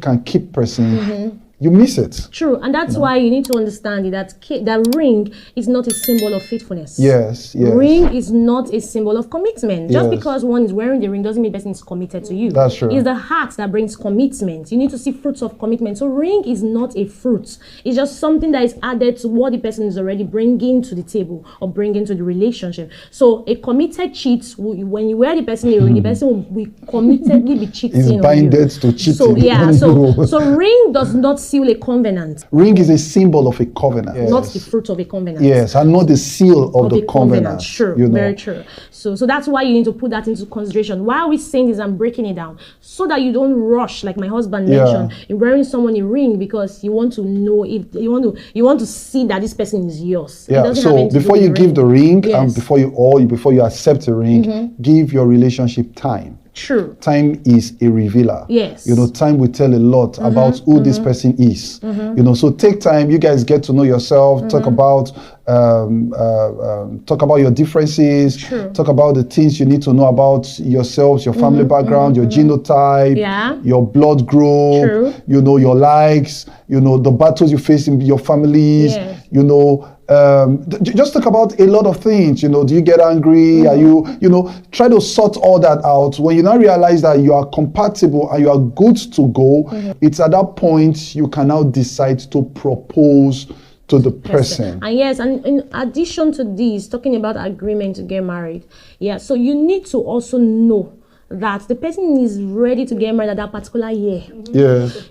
can keep person, you miss it. True, and that's why you need to understand that that ring is not a symbol of faithfulness. Yes. Ring is not a symbol of commitment. Just because one is wearing the ring doesn't mean the person is committed to you. That's true. It's the heart that brings commitment. You need to see fruits of commitment. So ring is not a fruit. It's just something that is added to what the person is already bringing to the table or bringing to the relationship. So a committed cheat, when you wear the person a ring, the person will committedly be cheating It's on binded you. to cheating. So yeah, so ring does not seal a covenant. Ring is a symbol of a covenant. Not the fruit of a covenant. Yes, and not the seal of the covenant. True, very true. So that's why you need to put that into consideration. Why are we saying this and breaking it down? So that you don't rush, like my husband mentioned, in wearing someone a ring because you want to know if you want to see that this person is yours. Yeah. So before you give the ring and before you accept a ring, give your relationship time. True. Time is a revealer. Yes. Time will tell a lot about who this person is. So take time. You guys get to know yourself. Talk about your differences. True. Talk about the things you need to know about yourselves, your family background, your genotype, your blood group. True. Your likes. The battles you face in your families. Yes. Just talk about a lot of things. Do you get angry? Are you, try to sort all that out. When you now realize that you are compatible and you are good to go, it's at that point you can now decide to propose to the person. And yes, and in addition to this, talking about agreement to get married, so you need to also know that the person is ready to get married at that particular year. Yes.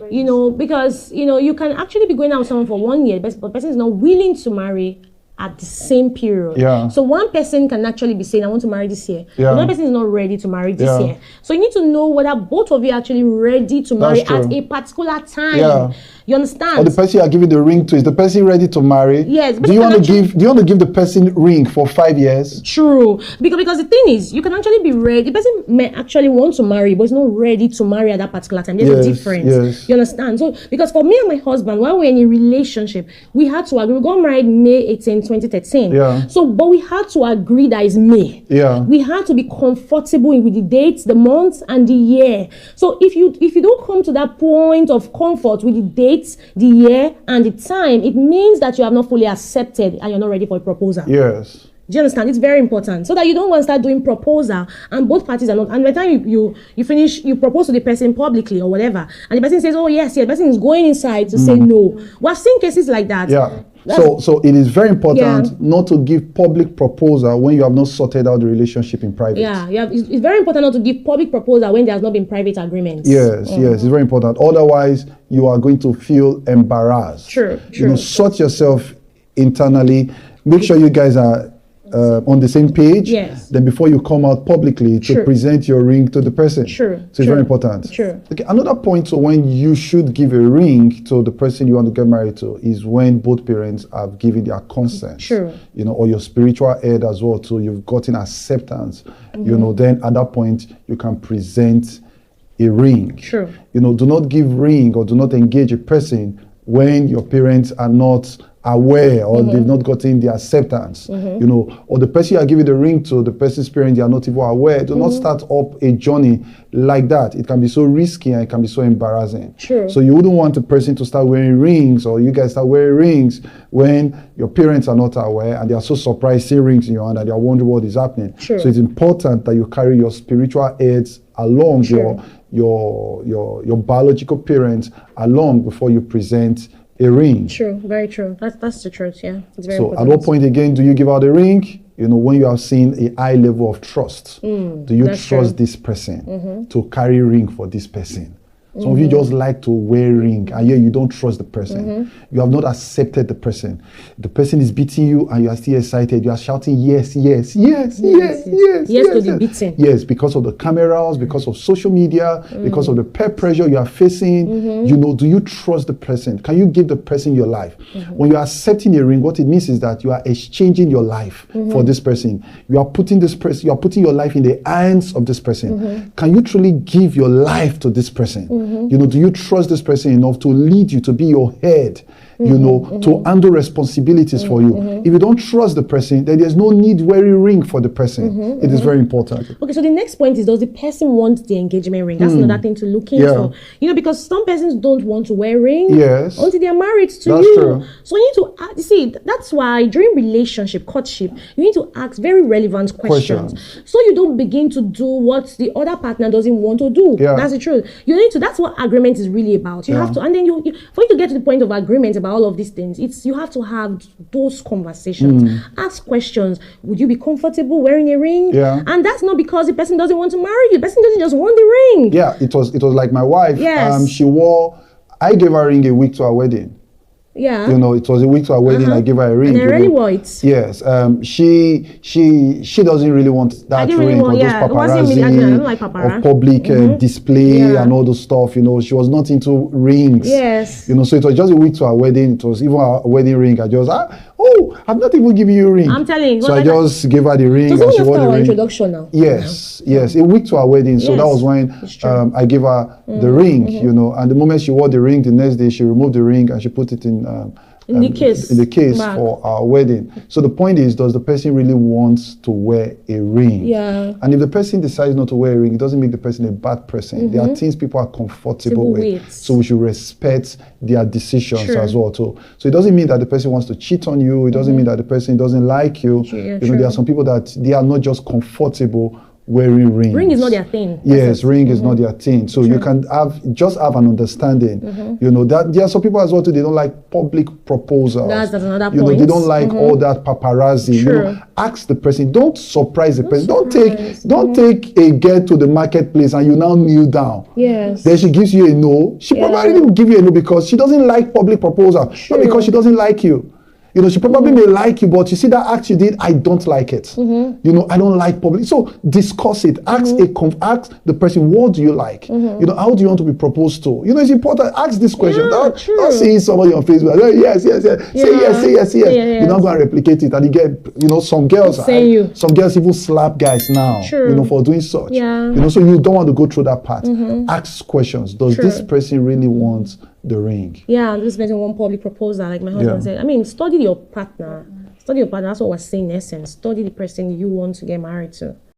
Because, you can actually be going out with someone for 1 year, but the person is not willing to marry at the same period. Yeah. So one person can actually be saying, I want to marry this year. Yeah. Another person is not ready to marry this year. So you need to know whether both of you are actually ready to marry at a particular time. Yeah. You understand? Or the person you are giving the ring to, is the person ready to marry? Yes. Do you want to give the person ring for 5 years? True. Because the thing is, you can actually be ready. The person may actually want to marry, but is not ready to marry at that particular time. There's a difference. Yes. You understand? So because for me and my husband, while we're in a relationship, we had to agree. We got married May 18, 2013. Yeah. So, but we had to agree that it's May. Yeah. We had to be comfortable with the dates, the months, and the year. So if you don't come to that point of comfort with the dates, the year, and the time, it means that you have not fully accepted and you're not ready for a proposal. Yes. Do you understand? It's very important so that you don't want to start doing proposal and both parties are not. And by the time you finish, you propose to the person publicly or whatever, and the person says, "Oh yes," the person is going inside to say no. We've seen cases like that. Yeah. So it is very important not to give public proposal when you have not sorted out the relationship in private. It's very important not to give public proposal when there has not been private agreement. Yes, it's very important. Otherwise, you are going to feel embarrassed. True. Sort yourself internally. Make sure you guys are on the same page. Yes. Then before you come out publicly to present your ring to the person. True. So it's very important. True. Okay. Another point to when you should give a ring to the person you want to get married to is when both parents have given their consent. True. Or your spiritual head as well too. You've gotten acceptance. Then at that point you can present a ring. True. Do not give ring or do not engage a person when your parents are not aware or they've not gotten the acceptance, or the person you are giving the ring to, the person's parents, they are not even aware. Do not start up a journey like that. It can be so risky and it can be so embarrassing. True. So you wouldn't want a person to start wearing rings or you guys start wearing rings when your parents are not aware and they are so surprised seeing rings in your hand and they are wondering what is happening. True. So it's important that you carry your spiritual heads along, your biological parents along before you present a ring. True, very true. That's the truth, yeah. It's very important. important. At what point again do you give out a ring? When you have seen a high level of trust, do you trust this person to carry ring for this person? Some of you just like to wear ring and yet you don't trust the person. You have not accepted the person. The person is beating you and you are still excited. You are shouting yes to the beating. Yes, because of the cameras, because of social media, because of the peer pressure you are facing. Do you trust the person? Can you give the person your life? When you are accepting a ring, what it means is that you are exchanging your life for this person. You are putting your life in the hands of this person. Can you truly give your life to this person? Do you trust this person enough to lead you, to be your head you know, to handle responsibilities for you. If you don't trust the person, then there's no need wearing ring for the person. It is very important. Okay, so the next point is, does the person want the engagement ring? That's another thing to look into. You know, because some persons don't want to wear ring until they are married to you. True. So you need to you see, that's why during relationship, courtship, you need to ask very relevant questions. So you don't begin to do what the other partner doesn't want to do. That's the truth. You need to, that's what agreement is really about. You have to, and then for you to get to the point of agreement about all of these things, you have to have those conversations. Ask questions. Would you be comfortable wearing a ring? And that's not because the person doesn't want to marry you. The person doesn't just want the ring. It was like my wife. I gave her a ring a week to her wedding. You know, it was a week to her wedding. I gave her a ring. And I really wore it. Yes. She doesn't really want that ring or those paparazzi of public display and all those stuff. You know, she was not into rings. Yes. You know, so it was just a week to her wedding. It was even her wedding ring. I just I've not even given you a ring. I'm telling you. So I just gave her the ring. So and she wore the ring. Introduction now. Yes. A week to her wedding. So that was when I gave her the ring. You know, and the moment she wore the ring, the next day she removed the ring and she put it in the case for our wedding. So the point is, does the person really want to wear a ring? And if the person decides not to wear a ring, it doesn't make the person a bad person. There are things people are comfortable with. So we should respect their decisions as well too. So it doesn't mean that the person wants to cheat on you. It doesn't mean that the person doesn't like you. You know, there are some people that they are not just comfortable wearing rings. Ring is not their thing. Yes, ring is not their thing. So you can have an understanding. You know, that there are some people as well too, they don't like public proposals. That's another point. You know, they don't like all that paparazzi. You know, ask the person. Don't surprise the person. Don't take a girl to the marketplace and you now kneel down. Yes. Then she gives you a no. She probably will give you a no because she doesn't like public proposal. Not because she doesn't like you. You know, she probably may like you, but you see that act you did, I don't like it. You know, I don't like public. So discuss it. Ask the person, what do you like? You know, how do you want to be proposed to? You know, it's important. Ask this question. Don't see somebody on Facebook. Yes. Say yes. You're not going to replicate it. And you get, you know, some girls even slap guys now, you know, for doing such. You know, so you don't want to go through that part. Ask questions. Does this person really want the ring? This person want public proposal, like my husband said. I mean, study your partner. That's what we're saying in essence. Study the person you want to get married to.